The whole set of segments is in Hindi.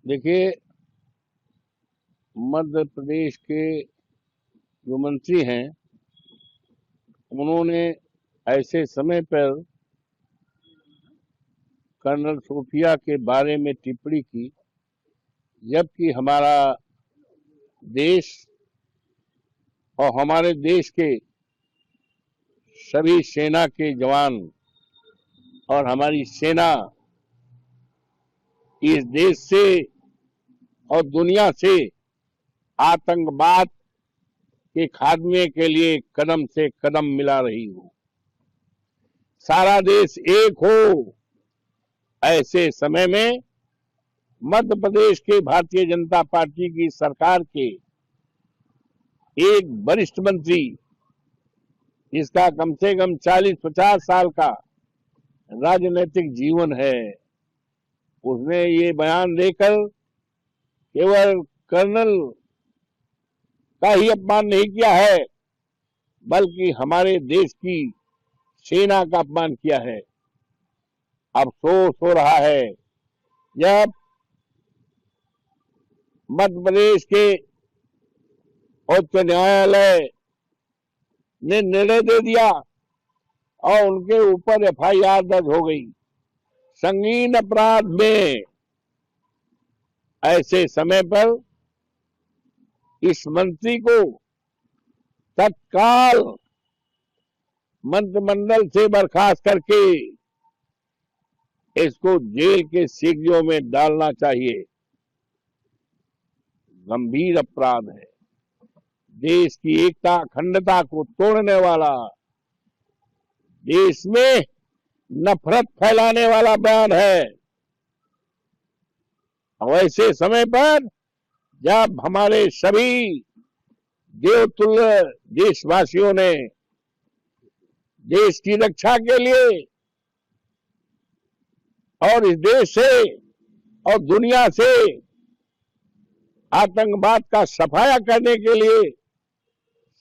देखिए, मध्य प्रदेश के जो मंत्री हैं उन्होंने ऐसे समय पर कर्नल सोफिया के बारे में टिप्पणी की जबकि हमारा देश और हमारे देश के सभी सेना के जवान और हमारी सेना इस देश से और दुनिया से आतंकवाद के खात्मे के लिए कदम से कदम मिला रही हो। सारा देश एक हो। ऐसे समय में मध्य प्रदेश के भारतीय जनता पार्टी की सरकार के एक वरिष्ठ मंत्री, जिसका कम से कम 40-50 साल का राजनीतिक जीवन है, उसने ये बयान देकर केवल कर्नल का ही अपमान नहीं किया है बल्कि हमारे देश की सेना का अपमान किया है। अफसोस हो रहा है जब मध्य प्रदेश के उच्च न्यायालय ने निर्णय दे दिया और उनके ऊपर एफआईआर दर्ज हो गई संगीन अपराध में। ऐसे समय पर इस मंत्री को तत्काल मंत्रिमंडल से बर्खास्त करके इसको जेल के सीढ़ियों में डालना चाहिए। गंभीर अपराध है। देश की एकता अखंडता को तोड़ने वाला, देश में नफरत फैलाने वाला बयान है। ऐसे समय पर जब हमारे सभी देवतुल्य देशवासियों ने देश की रक्षा के लिए और इस देश से और दुनिया से आतंकवाद का सफाया करने के लिए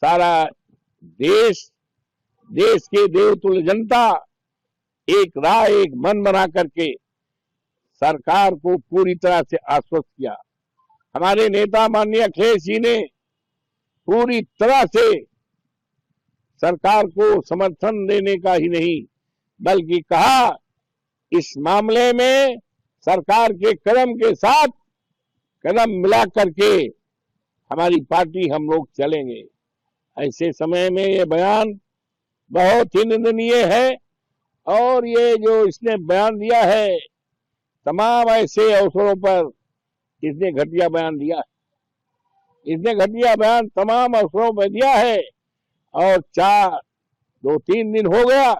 सारा देश के देवतुल्य जनता एक राह एक मन बना करके सरकार को पूरी तरह से आश्वस्त किया। हमारे नेता माननीय अखिलेश जी ने पूरी तरह से सरकार को समर्थन देने का ही नहीं बल्कि कहा इस मामले में सरकार के कदम के साथ कदम मिला करके हमारी पार्टी हम लोग चलेंगे। ऐसे समय में ये बयान बहुत ही निंदनीय है और ये जो इसने बयान दिया है तमाम ऐसे अवसरों पर इसने घटिया बयान दिया है। इसने घटिया बयान तमाम अवसरों पर दिया है और 2-3 दिन हो गया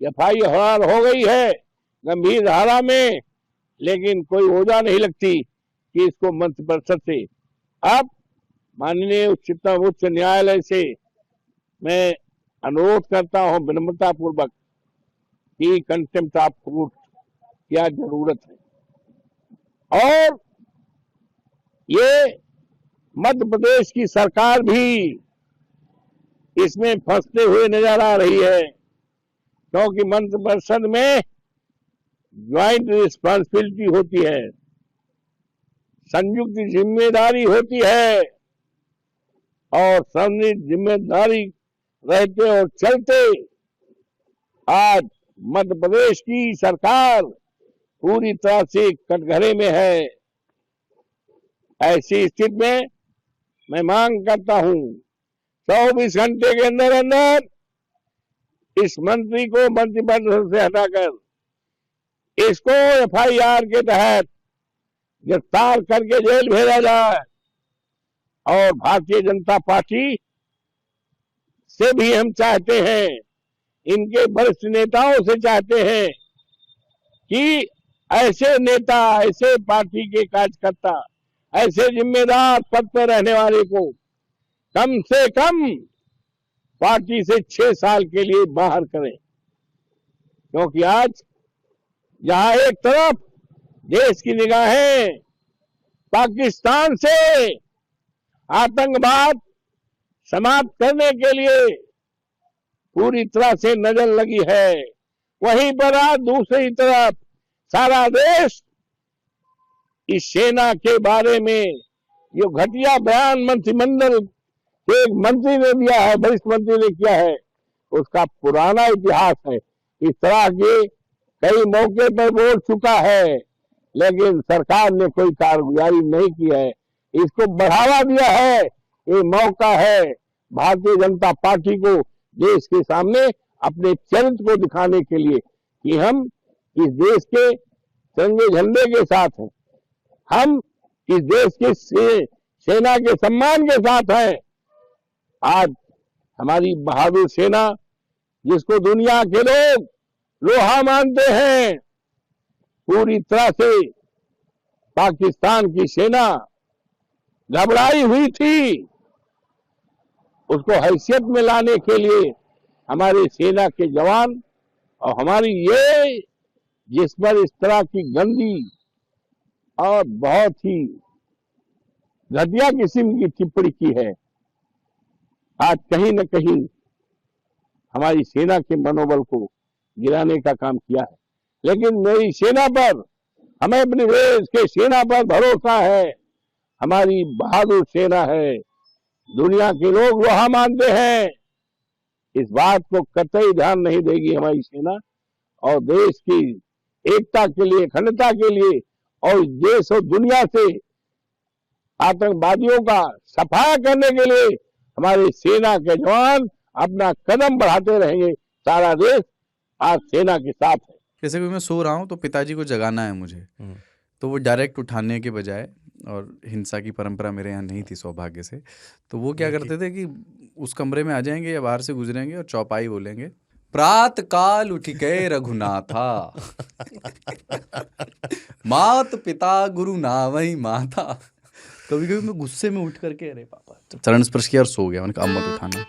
एफआईआर हो गई है गंभीर धारा में, लेकिन कोई वजह नहीं लगती कि इसको मंत्रिपरिषद से अब माननीय उच्चतम उच्च न्यायालय से मैं अनुरोध करता हूं विनम्रता पूर्वक कि कंटेम्प्ट ऑफ कोर्ट क्या जरूरत है। और ये मध्य प्रदेश की सरकार भी इसमें फंसते हुए नजर आ रही है क्योंकि मंत्रिपरिषद में ज्वाइंट रिस्पांसिबिलिटी होती है, संयुक्त जिम्मेदारी होती है और संयुक्त जिम्मेदारी रहते और चलते आज मध्य प्रदेश की सरकार पूरी तरह से कटघरे में है। ऐसी स्थिति में मैं मांग करता हूं 24 घंटे के अंदर अंदर इस मंत्री को मंत्रिपरिषद से हटाकर इसको एफआईआर के तहत गिरफ्तार करके जेल भेजा जाए। और भारतीय जनता पार्टी से भी हम चाहते हैं, इनके वरिष्ठ नेताओं से चाहते हैं कि ऐसे नेता, ऐसे पार्टी के कार्यकर्ता, ऐसे जिम्मेदार पद पर रहने वाले को कम से कम पार्टी से 6 साल के लिए बाहर करें। क्योंकि आज जहां एक तरफ देश की निगाहें पाकिस्तान से आतंकवाद समाप्त करने के लिए पूरी तरह से नजर लगी है, वहीं पर आज दूसरी तरफ सारा देश इस सेना के बारे में जो घटिया बयान मंत्रिमंडल के एक मंत्री ने दिया है, वरिष्ठ मंत्री ने किया है, उसका पुराना इतिहास है। इस तरह के कई मौके पर बोल चुका है, लेकिन सरकार ने कोई कारगुजारी नहीं की है। इसको बढ़ावा दिया है। ये मौका है भारतीय जनता पार्टी को देश के सामने अपने चरित्र को दिखाने के लिए कि हम इस देश के तिरंगे झंडे के साथ हैं, हम इस देश की सेना के सम्मान के साथ हैं। आज हमारी बहादुर सेना, जिसको दुनिया के लोग लोहा मानते हैं, पूरी तरह से पाकिस्तान की सेना घबराई हुई थी। उसको हैसियत में लाने के लिए हमारी सेना के जवान और हमारी ये जिस पर इस तरह की गंदी और बहुत ही घटिया किस्म की टिप्पणी की है, आज कहीं न कहीं हमारी सेना के मनोबल को गिराने का काम किया है। लेकिन मेरी सेना पर, हमें अपने देश के सेना पर भरोसा है। हमारी बहादुर सेना है, दुनिया के लोग लोहा मानते हैं। इस बात को कतई ध्यान नहीं देगी हमारी सेना, और देश की एकता के लिए, अखंडता के लिए और देश और दुनिया से आतंकवादियों का सफाया करने के लिए हमारी सेना के जवान अपना कदम बढ़ाते रहेंगे। सारा देश आज सेना के साथ है। जैसे कि मैं सो रहा हूँ तो पिताजी को जगाना है मुझे, तो वो डायरेक्ट उठाने के बजाय, और हिंसा की परंपरा मेरे यहाँ नहीं थी सौभाग्य से, तो वो क्या करते थे कि उस कमरे में आ जाएंगे या बाहर से गुजरेंगे और चौपाई बोलेंगे, प्रात काल उठ गए रघुनाथा मात पिता गुरु नावई माता। कभी कभी मैं गुस्से में उठ करके अरे पापा, चरण स्पर्श किया और सो गया। मैंने कहा अब मत उठाना।